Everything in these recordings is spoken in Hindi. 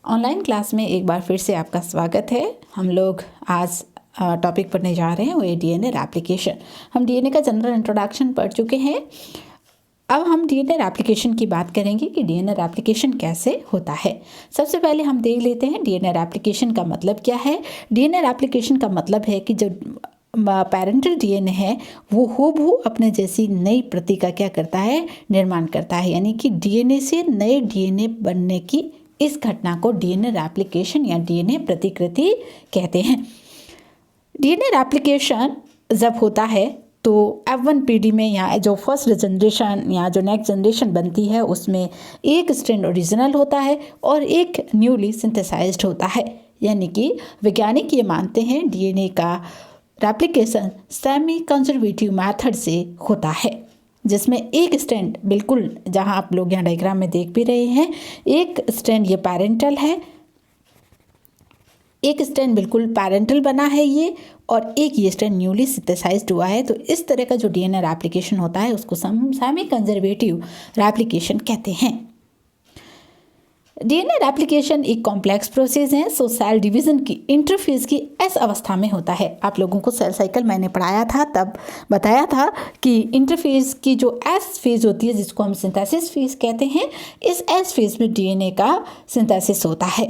ऑनलाइन क्लास में एक बार फिर से आपका स्वागत है। हम लोग आज टॉपिक पढ़ने जा रहे हैं, वो है डीएनए एप्लीकेशन। हम डीएनए का जनरल इंट्रोडक्शन पढ़ चुके हैं। अब हम डीएनए एप्लीकेशन की बात करेंगे कि डीएनए एप्लीकेशन कैसे होता है। सबसे पहले हम देख लेते हैं डीएनए एप्लीकेशन का मतलब क्या है। डीएनए एप्लीकेशन का मतलब है कि जो पैरेंटल डीएनए है वो हूबहू अपने जैसी नई प्रति का क्या करता है, निर्माण करता है। यानी कि डीएनए से नए डीएनए बनने की इस घटना को डीएनए रेप्लिकेशन या डीएनए प्रतिकृति कहते हैं। डीएनए रेप्लिकेशन जब होता है तो F1 पीढ़ी में या जो फर्स्ट जनरेशन या जो नेक्स्ट जनरेशन बनती है उसमें एक स्ट्रैंड ओरिजिनल होता है और एक न्यूली सिंथेसाइज्ड होता है। यानी कि वैज्ञानिक ये मानते हैं डीएनए का रेप्लिकेशन सेमी कंजर्वेटिव मेथड से होता है, जिसमें एक स्ट्रैंड बिल्कुल, जहां आप लोग यहाँ डायग्राम में देख भी रहे हैं, एक स्ट्रैंड ये पैरेंटल है, एक स्ट्रैंड बिल्कुल पैरेंटल बना है ये, और एक ये स्ट्रैंड न्यूली सिंथेसाइज्ड हुआ है। तो इस तरह का जो डीएनए रेप्लिकेशन होता है उसको सेमी कंजर्वेटिव रेप्लिकेशन कहते हैं। डीएनए रेप्लिकेशन एक कॉम्प्लेक्स प्रोसेस है। सो सेल डिवीजन की इंटरफेज की एस अवस्था में होता है। आप लोगों को सेल साइकिल मैंने पढ़ाया था, तब बताया था कि इंटरफेज की जो एस फेज होती है जिसको हम सिंथेसिस फेज कहते हैं, इस एस फेज में डीएनए का सिंथेसिस होता है।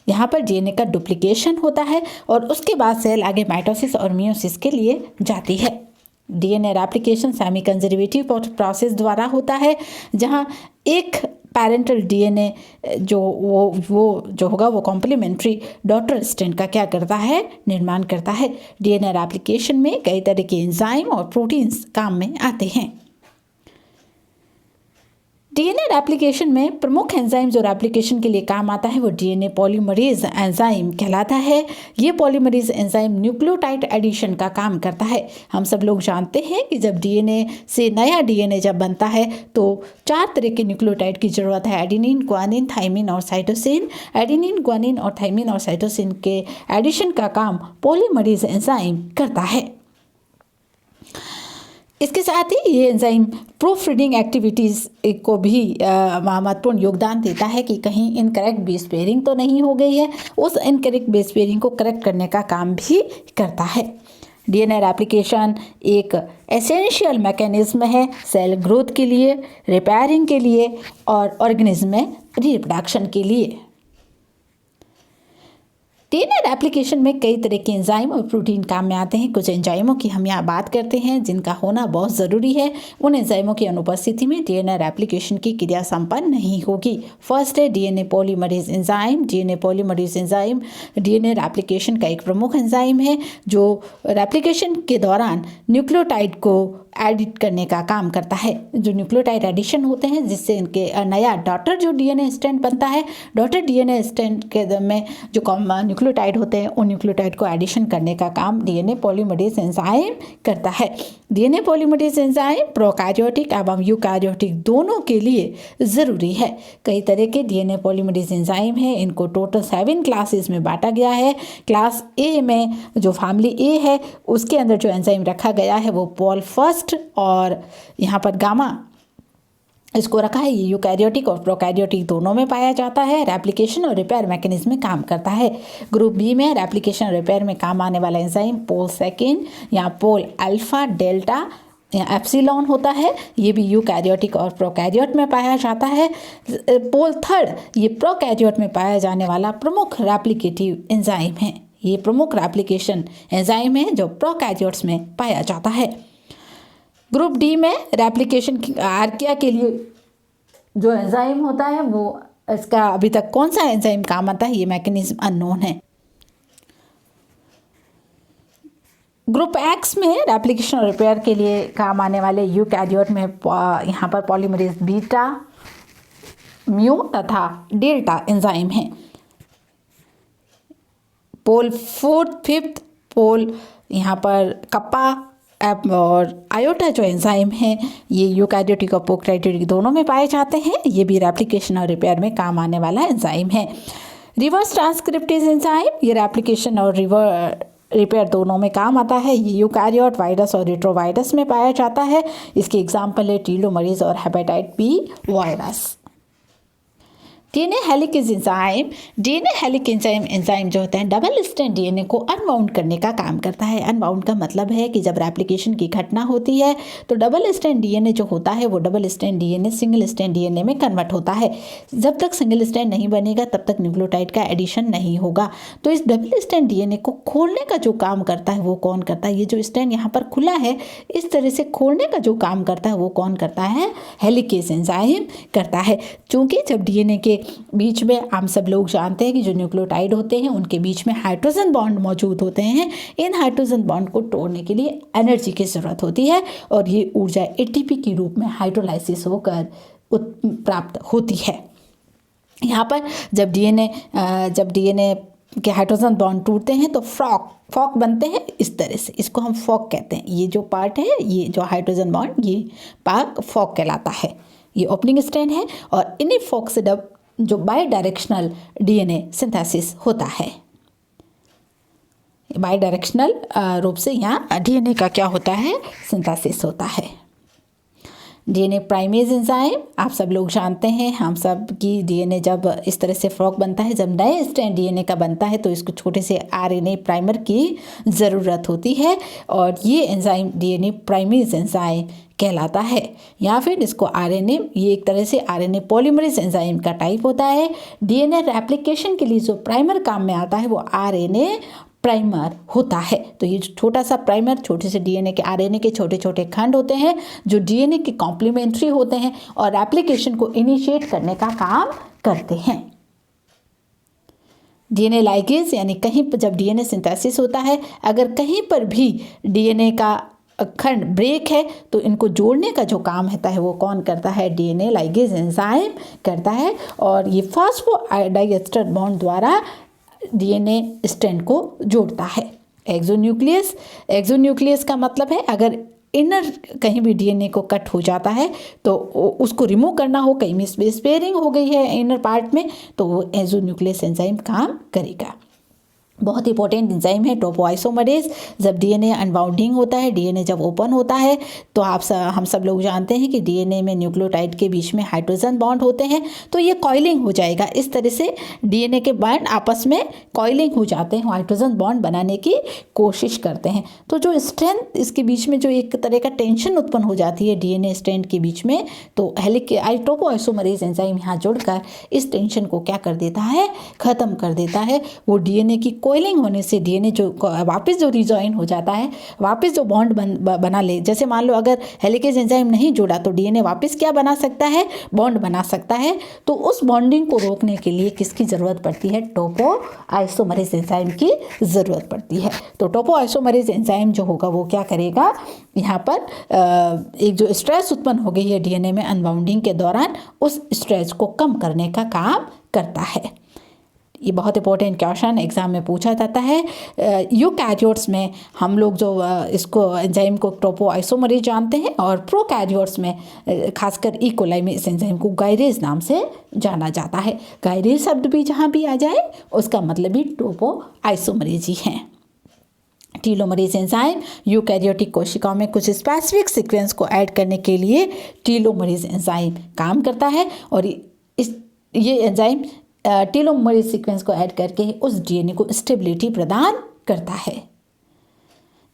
यहाँ पर डीएनए का डुप्लीकेशन होता है और उसके बाद सेल आगे माइटोसिस और मियोसिस के लिए जाती है। DNA replication semi conservative process द्वारा होता है, जहाँ एक पैरेंटल डीएनए जो होगा वो कॉम्प्लीमेंट्री डॉटर स्ट्रैंड का क्या करता है, निर्माण करता है। डीएनए रेप्लिकेशन में कई तरह के एंजाइम और प्रोटीन्स काम में आते हैं। डीएनए रेप्लिकेशन में प्रमुख एंजाइम जो रेप्लिकेशन के लिए काम आता है वो डीएनए पॉलीमरेज एंजाइम कहलाता है। ये पॉलीमरेज एंजाइम न्यूक्लियोटाइड एडिशन का काम करता है। हम सब लोग जानते हैं कि जब डीएनए से नया डीएनए जब बनता है तो 4 तरह के न्यूक्लियोटाइड की जरूरत है: एडेनिन, ग्वानिन, थाइमिन और साइटोसिन। एडेनिन, ग्वानिन और थाइमिन और साइटोसिन के एडिशन का काम पॉलीमरेज एंजाइम करता है। इसके साथ ही ये एंजाइम प्रूफ रीडिंग एक्टिविटीज़ को भी महत्वपूर्ण योगदान देता है कि कहीं इनकरेक्ट बेस पेयरिंग तो नहीं हो गई है। उस इनकरेक्ट बेस पेयरिंग को करेक्ट करने का काम भी करता है। डीएनए रेप्लिकेशन एक एसेंशियल मैकेनिज्म है सेल ग्रोथ के लिए, रिपेयरिंग के लिए और ऑर्गेनिज्म में रिप्रोडक्शन के लिए। डीएनए रेप्लिकेशन में कई तरह के एंजाइम और प्रोटीन काम में आते हैं। कुछ एंजाइमों की हम यहाँ बात करते हैं जिनका होना बहुत ज़रूरी है। उन एंजाइमों की अनुपस्थिति में डीएनए रेप्लिकेशन की क्रिया संपन्न नहीं होगी। फर्स्ट है DNA polymerase enzyme. DNA polymerase enzyme DNA replication का एक प्रमुख एंजाइम है जो रेप्लिकेशन के दौरान न्यूक्लियोटाइड को एडिट करने का काम करता है। जो न्यूक्लियोटाइड एडिशन होते हैं जिससे इनके नया डॉटर जो डीएनए स्ट्रैंड बनता है, डॉटर डीएनए स्ट्रैंड के में जो न्यूक्लियोटाइड होते हैं उन न्यूक्लियोटाइड को एडिशन करने का काम डीएनए पॉलीमरेज एंजाइम करता है। डीएनए पॉलीमरेज एंजाइम प्रोकैरियोटिक एवं यूकैरियोटिक दोनों के लिए ज़रूरी है। कई तरह के डीएनए पॉलीमरेज एंजाइम हैं। इनको टोटल 7 क्लासेस में बांटा गया है। क्लास ए में जो फैमिली ए है उसके अंदर जो एंजाइम रखा गया है वो पॉल फर्स्ट और यहाँ पर गामा इसको रखा है। ये यूकैरियोटिक और प्रोकैरियोटिक दोनों में पाया जाता है। रेप्लिकेशन और रिपेयर मैकेनिज्म में काम करता है। ग्रुप बी में रेप्लिकेशन और रिपेयर में काम आने वाला एंजाइम पोल सेकेंड या पोल अल्फा डेल्टा या एप्सिलॉन होता है। ये भी यूकैरियोटिक और प्रोकैरियोट में पाया जाता है। पोल थर्ड ये प्रोकैरियोट में पाया जाने वाला प्रमुख रेप्लिकेटिव एंजाइम है। ये प्रमुख रेप्लिकेशन एंजाइम है जो प्रोकैरियोट्स में पाया जाता है। ग्रुप डी में रेप्लिकेशन आर्किया के लिए जो एंजाइम होता है वो, इसका अभी तक कौन सा एंजाइम काम आता है ये मैकेनिज्म अननोन है। ग्रुप एक्स में रेप्लिकेशन और रिपेयर के लिए काम आने वाले यूकैरियोट में यहाँ पर पॉलीमरेज बीटा, म्यू तथा डेल्टा एंजाइम हैं। पोल फोर्थ फिफ्थ पोल यहाँ पर कप्पा और आयोटा जो एंजाइम हैं ये यूकैरियोटिक और प्रोकैरियोटिक दोनों में पाए जाते हैं। ये भी रेप्लिकेशन और रिपेयर में काम आने वाला एंजाइम है। रिवर्स ट्रांसक्रिप्टेज एंजाइम ये रेप्लिकेशन और रिपेयर दोनों में काम आता है। ये यूकैरियोट वायरस और रेट्रोवायरस में पाया जाता है। इसके एग्जाम्पल है टीलोमरेज और hepatitis B virus. DNA helicase enzyme जो होता है डबल स्ट्रैंड डीएनए को अनबाउंड करने का काम करता है। अनबाउंड का मतलब है कि जब रेप्लिकेशन की घटना होती है तो डबल स्ट्रैंड डीएनए जो होता है वो double strand DNA single strand DNA में कन्वर्ट होता है। जब तक सिंगल स्ट्रैंड नहीं बनेगा तब तक न्यूक्लियोटाइड का एडिशन नहीं होगा। तो इस डबल स्ट्रैंड डीएनए को खोलने का जो काम करता है वो कौन करता है? ये जो स्ट्रैंड यहाँ पर खुला है इस तरह से खोलने का जो काम करता है वो कौन करता है? हेलिकेज एंजाइम करता है। क्योंकि जब डीएनए के बीच में हम सब लोग जानते हैं कि जो न्यूक्लियोटाइड होते हैं उनके बीच में हाइड्रोजन बॉन्ड मौजूद होते हैं। इन हाइड्रोजन बॉन्ड को तोड़ने के लिए एनर्जी की ज़रूरत होती है और ये ऊर्जा एटीपी के रूप में हाइड्रोलाइसिस होकर प्राप्त होती है। यहाँ पर जब डीएनए के हाइड्रोजन बॉन्ड टूटते हैं तो फॉक बनते हैं इस तरह से। इसको हम फॉक कहते हैं। ये जो पार्ट है, ये जो हाइड्रोजन बॉन्ड, ये पार्ट फॉक कहलाता है। ये ओपनिंग स्ट्रैंड है और इन्हीं फॉक से जो बाई डायरेक्शनल डीएनए सिंथेसिस होता है। बाई डायरेक्शनल रूप से यहाँ डीएनए का क्या होता है? सिंथेसिस होता है। डीएनए प्राइमेज एंजाइम आप सब लोग जानते हैं, हम सब की डीएनए जब इस तरह से फ्रॉक बनता है, जब नए स्ट्रैंड डीएनए का बनता है तो इसको छोटे से आरएनए प्राइमर की ज़रूरत होती है और ये एंजाइम डीएनए प्राइमेज एंजाइम कहलाता है। या फिर इसको आरएनए, ये एक तरह से आरएनए पॉलीमरेज एंजाइम का टाइप होता है। डीएनए रेप्लिकेशन के लिए जो प्राइमर काम में आता है वो आरएनए प्राइमर होता है। तो ये छोटा सा प्राइमर, छोटे से डीएनए के आरएनए के छोटे छोटे खंड होते हैं जो डीएनए के कॉम्प्लीमेंट्री होते हैं और रेप्लिकेशन को इनिशिएट करने का काम करते हैं। डीएनए लाइगेज यानी कहीं पर जब डीएनए सिंथेसिस होता है, अगर कहीं पर भी डीएनए का खंड ब्रेक है तो इनको जोड़ने का जो काम होता है वो कौन करता है? डीएनए लाइगेज एंजाइम करता है और ये फॉस्फोडाइएस्टर बॉन्ड द्वारा डीएनए स्ट्रैंड को जोड़ता है। एक्सोन्यूक्लियस का मतलब है अगर इनर कहीं भी डीएनए को कट हो जाता है तो उसको रिमूव करना हो, कहीं में स्पेयरिंग हो गई है इनर पार्ट में, तो वो एक्सोन्यूक्लियस एंजाइम काम करेगा। बहुत इंपॉर्टेंट एंजाइम है टोपोआइसोमरेज। जब डीएनए अनबाउंडिंग होता है, डीएनए जब ओपन होता है तो हम सब लोग जानते हैं कि डीएनए में न्यूक्लियोटाइड के बीच में हाइड्रोजन बॉन्ड होते हैं तो ये कॉइलिंग हो जाएगा। इस तरह से डीएनए के बॉन्ड आपस में कॉइलिंग हो जाते हैं, हाइड्रोजन बॉन्ड बनाने की कोशिश करते हैं। तो जो स्ट्रेंथ इसके बीच में जो एक तरह का टेंशन उत्पन्न हो जाती है डीएनए स्ट्रैंड के बीच में, तो टोपोआइसोमरेज एंजाइम यहाँ जुड़कर इस टेंशन को क्या कर देता है? ख़त्म कर देता है। वो डीएनए की कोइलिंग होने से डीएनए जो वापस जो रिजॉइन हो जाता है, वापस जो बॉन्ड बना ले, जैसे मान लो अगर हेलिकेज एंजाइम नहीं जुड़ा तो डीएनए वापस क्या बना सकता है? बॉन्ड बना सकता है। तो उस बॉन्डिंग को रोकने के लिए किसकी ज़रूरत पड़ती है? टोपोआइसोमरेज एंजाइम की ज़रूरत पड़ती है। तो टोपोआइसोमरेज एंजाइम जो होगा वो क्या करेगा? यहाँ पर एक जो स्ट्रेस उत्पन्न हो गई है डीएनए में अनबाउंडिंग के दौरान, उस स्ट्रेस को कम करने का काम करता है। ये बहुत इंपॉर्टेंट क्वेश्चन एग्जाम में पूछा जाता है। यूकैरियोट्स में हम लोग जो इसको एंजाइम को टोपोआइसोमरेज जानते हैं और प्रोकैरियोट्स में खासकर ई कोलाई में इस एंजाइम को गायरेज नाम से जाना जाता है। गायरेज शब्द भी जहाँ भी आ जाए उसका मतलब भी टोपोआइसोमरेज ही है। टीलोमरेज एंजाइम यूकैरियोटिक कोशिकाओं में कुछ स्पेसिफिक सीक्वेंस को ऐड करने के लिए टीलोमरेज एंजाइम काम करता है और ये एंजाइम टीलोमरेज सीक्वेंस को ऐड करके उस डीएनए को स्टेबिलिटी प्रदान करता है।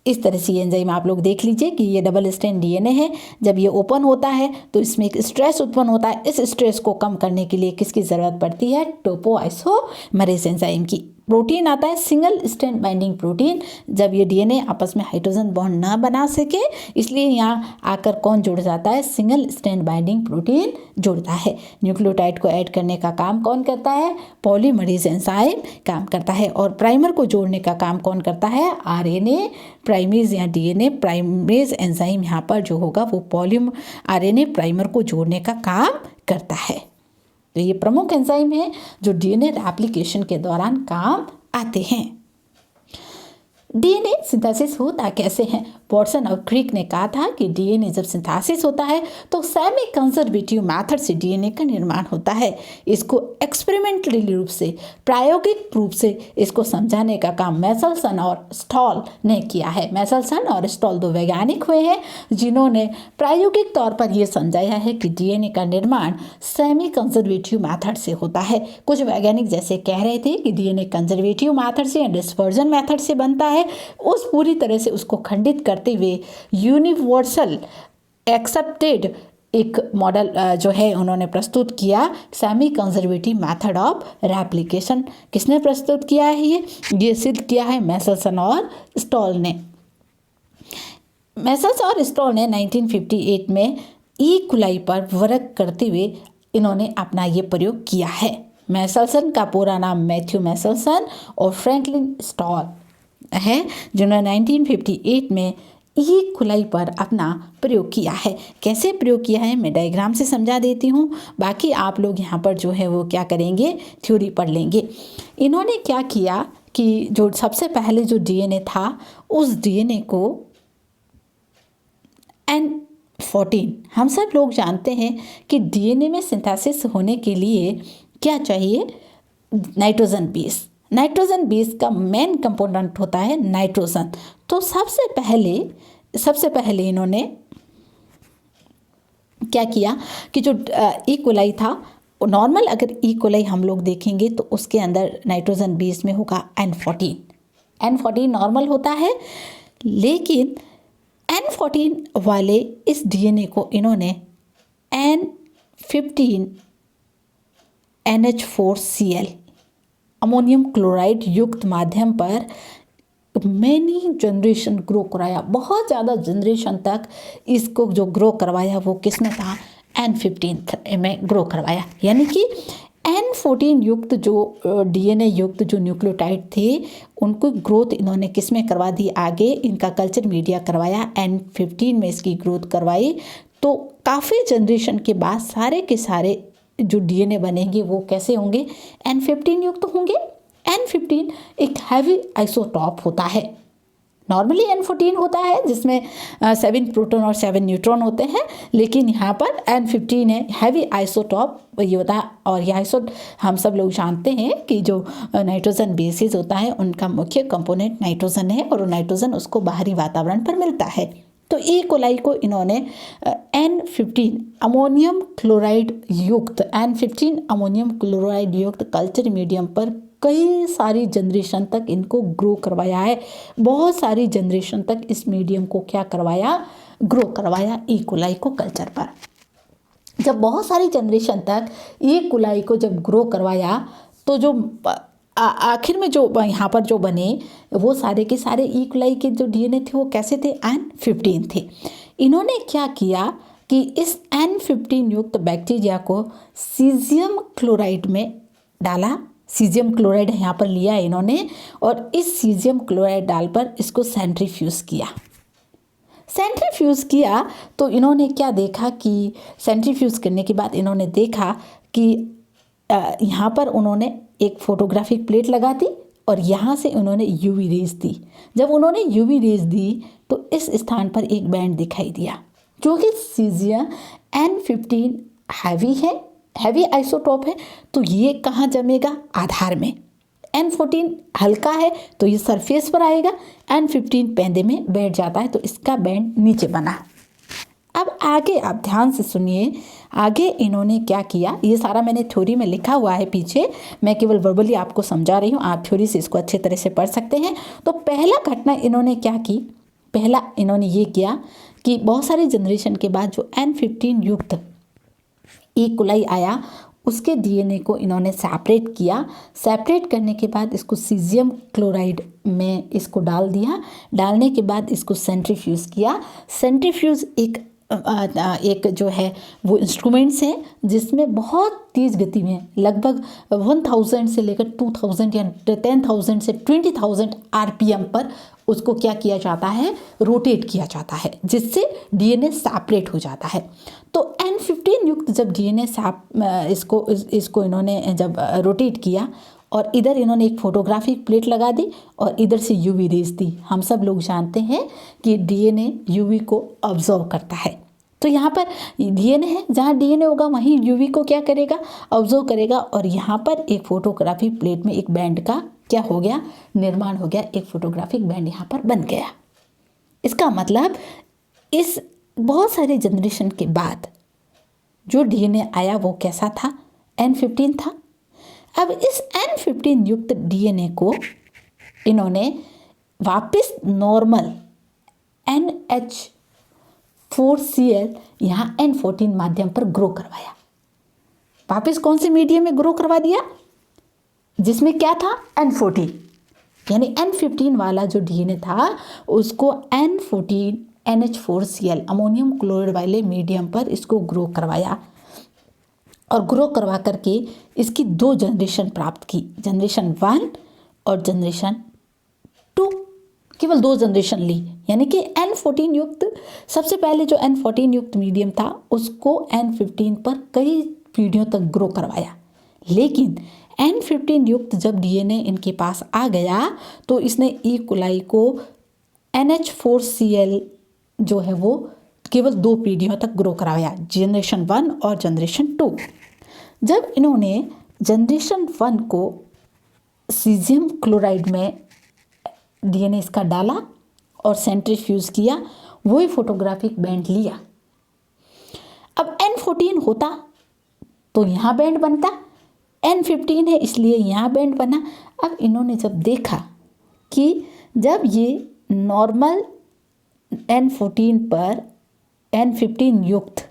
इस तरह से ये एंजाइम आप लोग देख लीजिए कि ये डबल स्ट्रैंड डीएनए है। जब ये ओपन होता है तो इसमें एक स्ट्रेस उत्पन्न होता है। इस स्ट्रेस को कम करने के लिए किसकी ज़रूरत पड़ती है? टोपोआइसोमरेज एंजाइम की। प्रोटीन आता है सिंगल स्ट्रैंड बाइंडिंग प्रोटीन। जब ये डीएनए आपस में हाइड्रोजन बॉन्ड ना बना सके, इसलिए यहाँ आकर कौन जुड़ जाता है? सिंगल स्ट्रैंड बाइंडिंग प्रोटीन जुड़ता है। न्यूक्लियोटाइड को ऐड करने का काम कौन करता है? पॉलीमरेज एंजाइम काम करता है। और प्राइमर को जोड़ने का काम कौन करता है? आरएनए प्राइमेज या डीएनए प्राइमेज एंजाइम यहाँ पर जो होगा वो आरएनए प्राइमर को जोड़ने का काम करता है। तो ये प्रमुख एंजाइम है जो डीएनए रेप्लिकेशन के दौरान काम आते हैं। डीएनए सिंथेसिस होता कैसे है? वॉटसन और क्रिक ने कहा था कि डीएनए जब सिंथेसिस होता है तो सेमी कंजर्वेटिव मेथड से डीएनए का निर्माण होता है। इसको एक्सपेरिमेंटली रूप से, प्रायोगिक रूप से इसको समझाने का काम मैसेल्सन और स्टॉल ने किया है। मैसेल्सन और स्टॉल दो वैज्ञानिक हुए हैं जिन्होंने प्रायोगिक तौर पर यह समझाया है कि डीएनए का निर्माण सेमी कंजर्वेटिव मेथड से होता है। कुछ वैज्ञानिक जैसे कह रहे थे कि डीएनए कंजर्वेटिव मेथड से या डिस्पर्जन मेथड से बनता है, उस पूरी तरह से उसको खंडित करते हुए यूनिवर्सल एक्सेप्टेड एक मॉडल जो है उन्होंने प्रस्तुत किया, semi conservative method of replication. किसने प्रस्तुत किया है? ये सिद्ध किया है मैसेल्सन और स्टॉल ने। मैसेल्सन और स्टॉल ने 1958 में ई कुलाई पर वर्क करते हुए इन्होंने अपना ये प्रयोग किया है। मैसेल्सन का पूरा नाम मैथ्यू मैसेल्सन और फ्रैंकलिन स्टॉल है, जिन्होंने 1958 में ई कुलाई पर अपना प्रयोग किया है। कैसे प्रयोग किया है मैं डायग्राम से समझा देती हूँ, बाकी आप लोग यहाँ पर जो है वो क्या करेंगे, थ्योरी पढ़ लेंगे। इन्होंने क्या किया कि जो सबसे पहले जो डीएनए था उस डीएनए को N14, हम सब लोग जानते हैं कि डीएनए में सिंथेसिस होने के लिए क्या चाहिए, नाइट्रोजन बेस। नाइट्रोजन बेस का मेन कंपोनेंट होता है नाइट्रोजन। तो सबसे पहले इन्होंने क्या किया कि जो ई कोलाई था, नॉर्मल अगर ई कोलाई हम लोग देखेंगे तो उसके अंदर नाइट्रोजन बेस में होगा N14। N14 नॉर्मल होता है, लेकिन N14 वाले इस डीएनए को इन्होंने N15 NH4Cl अमोनियम क्लोराइड युक्त माध्यम पर मैनी जनरेशन ग्रो कराया। बहुत ज़्यादा जनरेशन तक इसको जो ग्रो करवाया वो किस में था, N15 में ग्रो करवाया। यानी कि N14 युक्त जो डीएनए युक्त जो न्यूक्लियोटाइड थे उनको ग्रोथ इन्होंने किस में करवा दी, आगे इनका कल्चर मीडिया करवाया, N15 में इसकी ग्रोथ करवाई। तो काफ़ी जनरेशन के बाद सारे के सारे जो डीएनए बनेंगे वो कैसे होंगे, N15 युक्त होंगे। N15 एक हैवी आइसोटॉप होता है। नॉर्मली N14 होता है जिसमें 7 प्रोटॉन और 7 न्यूट्रॉन होते हैं, लेकिन यहाँ पर N15 है, हैवी आइसोटॉप ये होता है। और ये हम सब लोग जानते हैं कि जो नाइट्रोजन बेसिस होता है उनका मुख्य कंपोनेंट नाइट्रोजन है और नाइट्रोजन उसको बाहरी वातावरण पर मिलता है। तो ई कोलाई को इन्होंने N15 अमोनियम क्लोराइड युक्त कल्चर मीडियम पर कई सारी जनरेशन तक इनको ग्रो करवाया है। बहुत सारी जनरेशन तक इस मीडियम को क्या करवाया, ग्रो करवाया ई कोलाई को कल्चर पर। जब बहुत सारी जनरेशन तक ई कोलाई को जब ग्रो करवाया तो जो आखिर में जो यहाँ पर जो बने वो सारे के सारे ई कोलाई के जो डीएनए थे वो कैसे थे, N15 थे। इन्होंने क्या किया कि इस N15 युक्त बैक्टीरिया को सीजियम क्लोराइड में डाला। सीजियम क्लोराइड यहाँ पर लिया इन्होंने और इस सीजियम क्लोराइड डाल पर इसको सेंट्रीफ्यूज किया। तो इन्होंने क्या देखा कि सेंट्रीफ्यूज करने के बाद इन्होंने देखा कि यहाँ पर उन्होंने एक फोटोग्राफिक प्लेट लगा दी और यहाँ से उन्होंने यूवी रेज दी। जब उन्होंने यूवी रेज दी तो इस स्थान पर एक बैंड दिखाई दिया जो कि सीजियम N15 हैवी है, हैवी आइसोटॉप है। तो ये कहाँ जमेगा, आधार में। N14 हल्का है तो ये सरफेस पर आएगा, N15 पेंदे में बैठ जाता है तो इसका बैंड नीचे बना। अब आगे आप ध्यान से सुनिए, आगे इन्होंने क्या किया, ये सारा मैंने थ्योरी में लिखा हुआ है पीछे, मैं केवल वर्बली आपको समझा रही हूँ, आप थ्योरी से इसको अच्छे तरह से पढ़ सकते हैं। तो पहला घटना इन्होंने क्या की, पहला इन्होंने ये किया कि बहुत सारे जनरेशन के बाद जो N15 युक्त ई कोलाई आया उसके डीएनए को इन्होंने सेपरेट किया। सेपरेट करने के बाद इसको सीजियम क्लोराइड में इसको डाल दिया। डालने के बाद इसको सेंट्रीफ्यूज किया। सेंट्रीफ्यूज एक जो है वो इंस्ट्रूमेंट्स हैं जिसमें बहुत तेज़ गति में लगभग 1000 से लेकर 2000 या 10,000 से 20,000 RPM पर उसको क्या किया जाता है, रोटेट किया जाता है, जिससे डीएनए सेपरेट हो जाता है। तो N15 युक्त जब डीएनए इसको इन्होंने जब रोटेट किया और इधर इन्होंने एक फोटोग्राफिक प्लेट लगा दी और इधर से यूवी रेज दी। हम सब लोग जानते हैं कि डीएनए यूवी को ऑब्जर्व करता है। तो यहाँ पर डीएनए है, जहाँ डीएनए होगा वहीं यूवी को क्या करेगा, ऑब्जर्व करेगा। और यहाँ पर एक फोटोग्राफिक प्लेट में एक बैंड का क्या हो गया, निर्माण हो गया, एक फोटोग्राफिक बैंड यहाँ पर बन गया। इसका मतलब इस बहुत सारे जनरेशन के बाद जो डीएनए आया वो कैसा था, N15 था। अब इस N15 युक्त डीएनए को इन्होंने वापस नॉर्मल NH4Cl यहाँ N14 माध्यम पर ग्रो करवाया। वापस कौन से मीडियम में ग्रो करवा दिया, जिसमें क्या था, N14, यानी N15 वाला जो डीएनए था उसको N14 NH4Cl अमोनियम क्लोराइड वाले मीडियम पर इसको ग्रो करवाया। और ग्रो करवा करके इसकी 2 जनरेशन प्राप्त की, जनरेशन 1 और जनरेशन 2, केवल 2 जनरेशन ली। यानी कि N14 युक्त, सबसे पहले जो N14 युक्त मीडियम था उसको N15 पर कई पीढ़ियों तक ग्रो करवाया। लेकिन N15 युक्त जब डीएनए इनके पास आ गया तो इसने ई कोलाई को NH4Cl जो है वो केवल 2 पीढ़ियों तक ग्रो कराया, जनरेशन 1 और जनरेशन 2। जब इन्होंने जनरेशन 1 को सीजियम क्लोराइड में डीएनए इसका डाला और सेंट्रीफ्यूज किया, वही फोटोग्राफिक बैंड लिया। अब N14 होता तो यहाँ बैंड बनता, N15 है इसलिए यहाँ बैंड बना। अब इन्होंने जब देखा कि जब ये नॉर्मल N14 पर N15 युक्त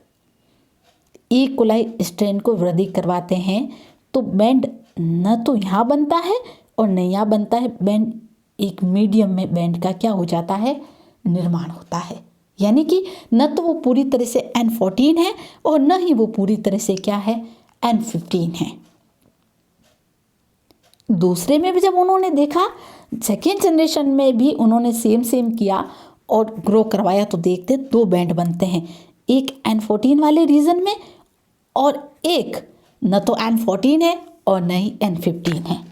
ई कोलाई स्ट्रेन को वृद्धि करवाते हैं तो बैंड न तो यहाँ बनता है और न यहाँ बनता है, बैंड एक मीडियम में बैंड का क्या हो जाता है, निर्माण होता है। यानी कि न तो वो पूरी तरह से N14 है और न ही वो पूरी तरह से क्या है, N15 है। दूसरे में भी जब उन्होंने देखा, सेकेंड जनरेशन में भी उन्होंने सेम किया और ग्रो करवाया तो देखते 2 बैंड बनते हैं, एक N14 वाले रीजन में और एक न तो N14 है और न ही N15 है।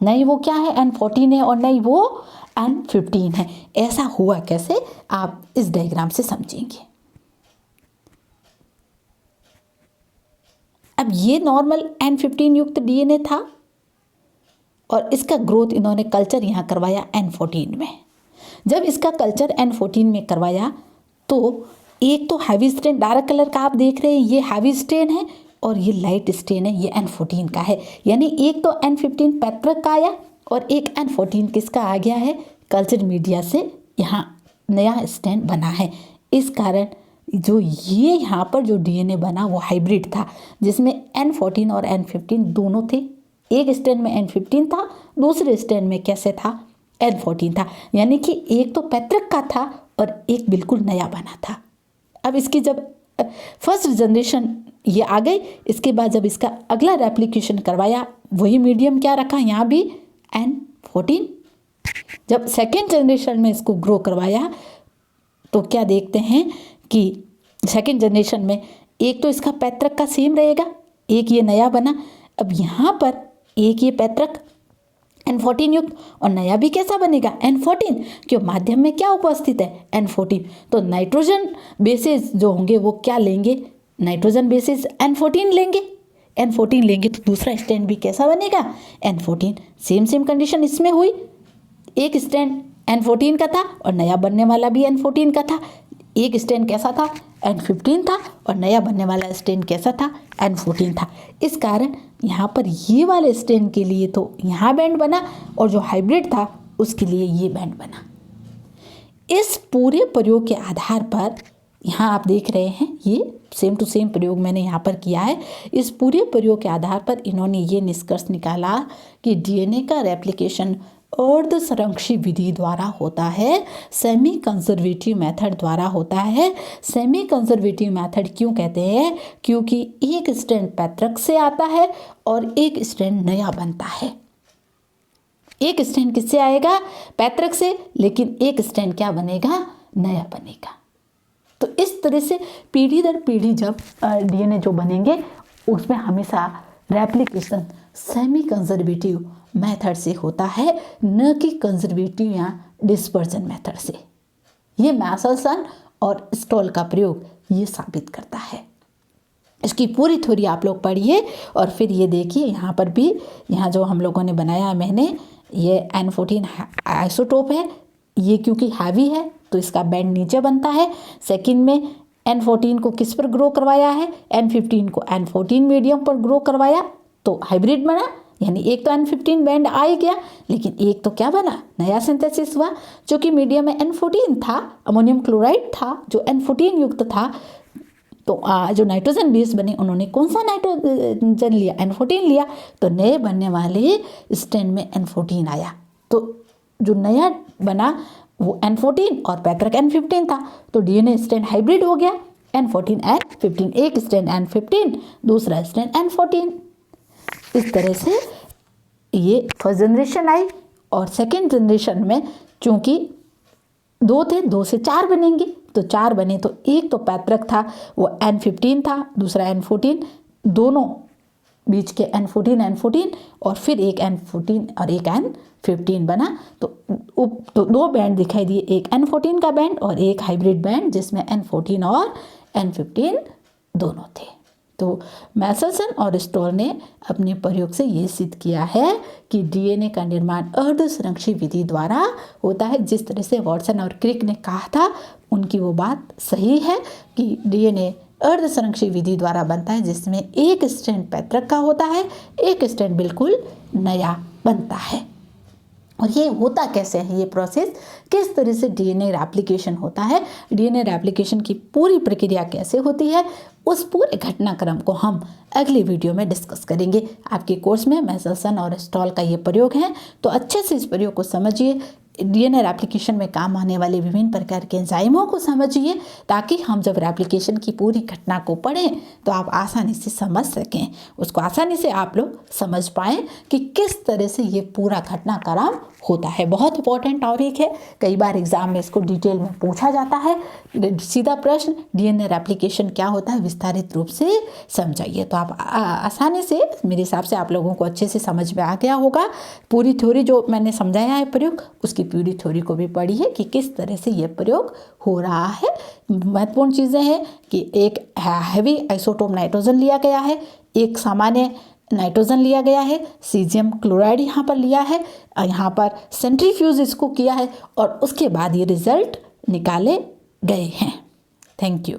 नहीं वो क्या है, N14 है और नहीं वो N15 है। ऐसा हुआ कैसे, आप इस डायग्राम से समझेंगे। अब ये नॉर्मल N15 युक्त डीएनए था और इसका ग्रोथ इन्होंने कल्चर यहाँ करवाया N14 में। जब इसका कल्चर N14 में करवाया तो एक तो हैवी स्ट्रेन, डार्क कलर का आप देख रहे हैं, ये हैवी स्ट्रेन है और ये लाइट स्ट्रेन है, ये N14 का है। यानी एक तो N15 पैतृक का आया और एक N14 किसका आ गया है, कल्चर मीडिया से यहाँ नया स्ट्रेन बना है। इस कारण जो ये यहाँ पर जो डीएनए बना वो हाइब्रिड था, जिसमें N14 और N15 दोनों थे। एक स्ट्रेन में N15 था, दूसरे स्ट्रेन में कैसे था, N14 था। यानी कि एक तो पैतृक का था और एक बिल्कुल नया बना था। अब इसकी जब फर्स्ट जनरेशन ये आ गई, इसके बाद जब इसका अगला रेप्लिकेशन करवाया, वही मीडियम क्या रखा, यहाँ भी N14। जब सेकेंड जनरेशन में इसको ग्रो करवाया तो क्या देखते हैं कि सेकेंड जनरेशन में एक तो इसका पैतृक का सेम रहेगा, एक ये नया बना। अब यहाँ पर एक ये पैतृक N14 युक्त और नया भी कैसा बनेगा, N14, क्यों माध्यम में क्या उपस्थित है, N14। तो नाइट्रोजन बेसिस जो होंगे वो क्या लेंगे, नाइट्रोजन बेसिस N14 लेंगे। N14 लेंगे तो दूसरा स्ट्रैंड भी कैसा बनेगा, N14। सेम कंडीशन इसमें हुई, एक स्ट्रैंड N14 का था और नया बनने वाला भी N14 का था। एक स्ट्रैंड कैसा था, N15 था और नया बनने वाला स्ट्रैंड कैसा था, N14 था। इस कारण यहाँ पर ये वाले स्ट्रैंड के लिए तो यहाँ बैंड बना और जो हाइब्रिड था उसके लिए ये बैंड बना। इस पूरे प्रयोग के आधार पर यहाँ आप देख रहे हैं, ये सेम टू सेम प्रयोग मैंने यहाँ पर किया है। इस पूरे प्रयोग के आधार पर इन्होंने ये निष्कर्ष निकाला कि डीएनए का रेप्लिकेशन अर्ध संरक्षी विधि द्वारा होता है, सेमी कंजर्वेटिव मेथड द्वारा होता है। सेमी कंजर्वेटिव मेथड क्यों कहते हैं, क्योंकि एक स्ट्रैंड पैतृक से आता है और एक स्ट्रैंड नया बनता है। एक स्ट्रैंड किससे आएगा, पैतृक से, लेकिन एक स्ट्रैंड क्या बनेगा, नया बनेगा। तो इस तरह से पीढ़ी दर पीढ़ी जब डीएनए जो बनेंगे उसमें हमेशा रेप्लिकेशन सेमी कंजर्वेटिव मेथड से होता है, न कि कंजर्वेटिव या डिस्पर्जन मेथड से। ये मैसलसन और स्टॉल का प्रयोग ये साबित करता है। इसकी पूरी थ्योरी आप लोग पढ़िए और फिर ये देखिए यहाँ पर भी, यहाँ जो हम लोगों ने बनाया मैंने, ये N14 आइसोटोप है। ये क्योंकि हैवी है तो इसका बैंड नीचे बनता है। सेकंड में N14 को किस पर ग्रो करवाया है, N15 को N14 मीडियम पर ग्रो करवाया तो हाइब्रिड बना। यानी एक तो N15 बैंड आ ही गया, लेकिन एक तो क्या बना, नया सिंथेसिस हुआ। जो कि मीडियम में N14 था, अमोनियम क्लोराइड था जो N14 युक्त था। तो जो नाइट्रोजन बेस बने उन्होंने कौन सा नाइट्रोजन लिया, N14 लिया। तो नए बनने वाले स्ट्रैंड में N14 आया, तो जो नया बना वो N14 और पैतृक N15 था। तो डीएनए स्ट्रैंड हाइब्रिड हो गया, N14 N15, एक स्ट्रैंड N15, दूसरा स्ट्रैंड N14। इस तरह से ये फर्स्ट जनरेशन आई। और सेकेंड जनरेशन में चूंकि 2 थे, 2 से 4 बनेंगे, तो 4 बने तो एक तो पैतृक था वो N15 था, दूसरा N14, दोनों बीच के N14 और फिर एक N14 और एक N15 बना। तो 2 बैंड दिखाई दिए, एक N14 का बैंड और एक हाइब्रिड बैंड जिसमें N14 और N15 दोनों थे। तो मैसलसन और स्टॉल ने अपने प्रयोग से ये सिद्ध किया है कि डीएनए का निर्माण अर्धसंरक्षित विधि द्वारा होता है। जिस तरह से वॉटसन और क्रिक ने कहा था, उनकी वो बात सही है कि डीएनए अर्धसंरक्षित विधि द्वारा बनता है, जिसमें एक स्ट्रैंड पैतृक का होता है, एक स्ट्रैंड बिल्कुल नया बनता है। और ये होता कैसे है, ये प्रोसेस किस तरह से डीएनए रेप्लिकेशन होता है, डीएनए रेप्लिकेशन की पूरी प्रक्रिया कैसे होती है, उस पूरे घटनाक्रम को हम अगले वीडियो में डिस्कस करेंगे। आपके कोर्स में मैसलसन और स्टॉल का ये प्रयोग है, तो अच्छे से इस प्रयोग को समझिए। डीएनए रेप्लिकेशन में काम आने वाले विभिन्न प्रकार के एंजाइमों को समझिए, ताकि हम जब रेप्लिकेशन की पूरी घटना को पढ़ें तो आप आसानी से समझ सकें, उसको आसानी से आप लोग समझ पाएँ कि किस तरह से ये पूरा घटनाक्रम होता है। बहुत इंपॉर्टेंट टॉपिक है, कई बार एग्जाम में इसको डिटेल में पूछा जाता है। सीधा प्रश्न, डीएनए रेप्लिकेशन क्या होता है, विस्तारित रूप से समझाइए। तो आप आसानी से, मेरे हिसाब से आप लोगों को अच्छे से समझ में आ गया होगा। पूरी थ्योरी जो मैंने समझाया है प्रयोग, उसकी पूरी थ्योरी को भी पढ़िए कि किस तरह से ये प्रयोग हो रहा है। महत्वपूर्ण चीज़ें हैं कि एक हैवी आइसोटोप नाइट्रोजन लिया गया है, एक सामान्य नाइट्रोजन लिया गया है, सीजियम क्लोराइड यहाँ पर लिया है, यहाँ पर सेंट्रीफ्यूज इसको किया है और उसके बाद ये रिजल्ट निकाले गए हैं। Thank you.